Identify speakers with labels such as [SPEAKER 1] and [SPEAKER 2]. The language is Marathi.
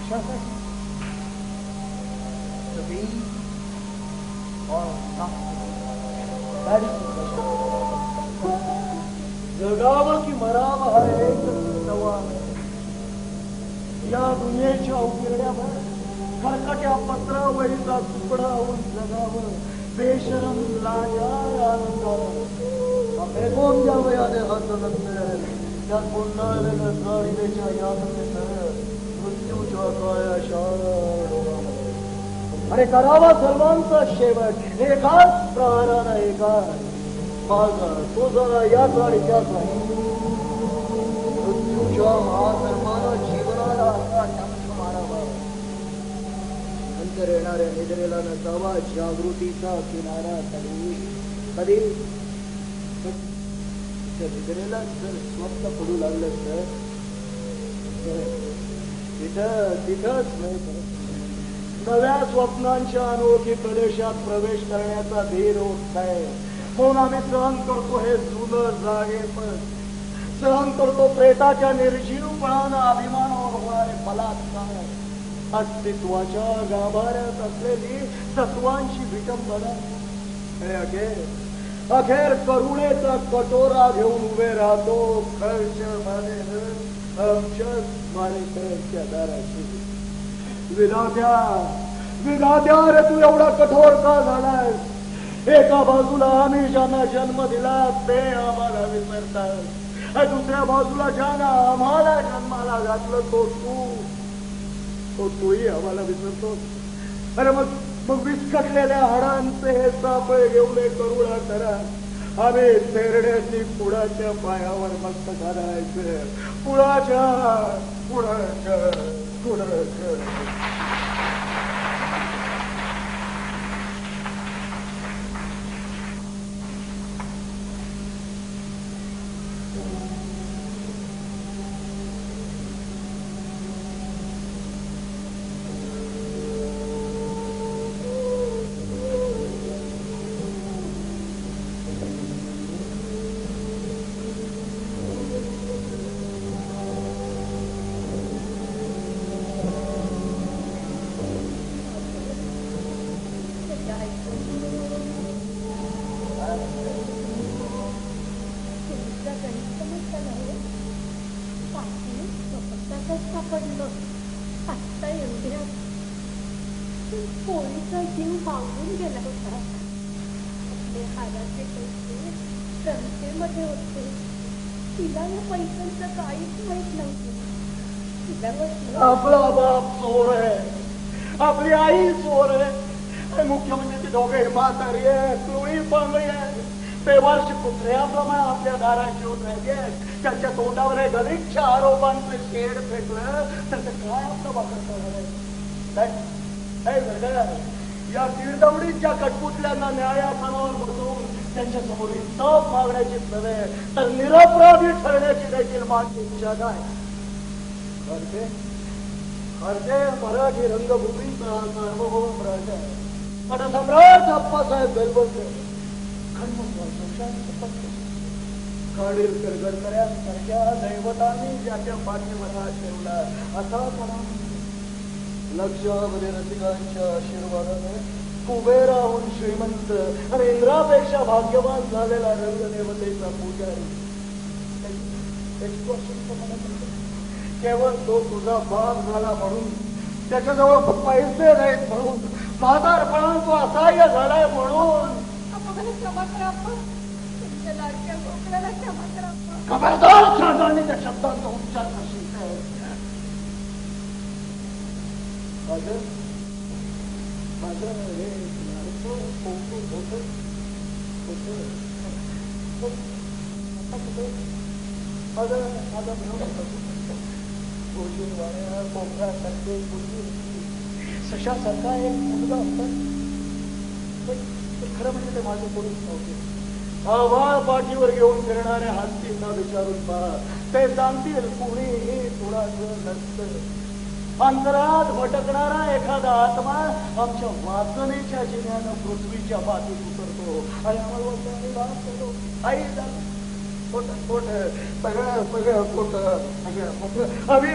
[SPEAKER 1] कशासाठी जगावं की मरावं हा एक सवाल आहे. या दुनियेच्या उकिरड्यावर खरकट्या पत्रावरीचा तुकडा होऊन जगावं बेशरम लाजार आनंदानं फेकून द्यावं या देहाचं नसतं त्या कोंडाळलेलं जाळीच्या यातनेत मृत्यूच्या काळ्या शाळा अरे करावा सर्वांचा शेवट एकाच प्रहारानं एकाच माझा तुझा याचा आणि त्याचा मृत्यूच्या महाधर्मानं जीवनाला असा टंक मारावा. नंतर येणाऱ्या निद्रेला नसावा जागृतीचा किनारा कधी कधी निद्रेला जर स्वप्न पडू लागलं तर तिथंच नव्या स्वप्नांच्या अनोळखी प्रदेशात प्रवेश करण्याचा धीर होत नाही. म्हणून आम्ही सहन करतो हे जुनं जागेपण, सहन करतो प्रेताच्या निर्जीवपणानं अभिमानावर होणारे बलात्कार, अस्तित्वाच्या गाभाऱ्यात असलेली तत्वांची विटंबना. अखेर करुणेचा कटोरा घेऊन उभे राहतो आमच्या दाराशी. विधात्या रे तू एवढा कठोर का झालास? एका बाजूला आम्ही ज्यांना जन्म दिला ते आम्हाला विसरतात, दुसऱ्या बाजूला ज्यांना आम्हाला जन्माला घातलं तोही आम्हाला विसरतो. अरे मग विस्कटलेल्या हाडांचे हे सापळे घेऊन करुणा करा. आम्ही तेरड्याची पुढाच्या पायावर मस्त घालायचं पुढाच्या.
[SPEAKER 2] आत्ता एवढ्या पोरीचा जीव मागून गेला होता. आपले हाराचे पैसे संस्थेमध्ये होते. तिला या पैशांचं काहीच माहित नव्हतं. तिला वाटलं
[SPEAKER 1] आपला बाप चोर आहे, आपली आई चोर आहे. मुख्य म्हणजे ते दोघे म्हातारी आहे, क्लोळी पांगळी आहे, बेवारशी कुत्र्याप्रमाणे आपल्या दारात येऊन राहिले. त्याच्या तोंडावर हे गलिच्छ आरोपांचं शेड फेकलं तर ते काय आपलं वापर करणार आहे? या तिरदवडीच्या कटपुतल्यांना न्यायासनावर बसवून त्यांच्या समोर इंसाफ मागण्याची सवय तर निरपराधी ठरण्याची देखील माझी इच्छा नाही. खरते मराठी रंगभूमीचा सार्वभौम राजा नटसम्राट अप्पासाहेब बेलवलकर खाडीलकर गडकऱ्यांसारख्या दैवतांनी ज्याच्या पाठीवर ठेवला असा लक्षामध्ये रसिकांच्या आशीर्वादाने कुबेराहून श्रीमंत आणि इंद्रापेक्षा भाग्यवान झालेला रंगदेवतेचा पुजारी केवळ तो तुझा बाप झाला म्हणून, त्याच्याजवळ पैसे नाहीत म्हणून, म्हातारपणा तो असहाय्य झालाय म्हणून खबरदार साधाने त्या शब्दांचा उच्चार करशील काय? सशासारखा एक मुलगा होता. खरं म्हणजे ते माझे कोणीच नव्हते. आभाळ पाठीवर घेऊन फिरणाऱ्या हत्तींना विचारून पहा, ते सांगतील कुणीही कुणाचं नसतं. अंतरात भटकणारा एखादा आत्मा आमच्या वासनेच्या जिन्यानं पृथ्वीच्या मातीत उतरतो आणि आम्हाला आई खोट खोट सगळं खोट. आम्ही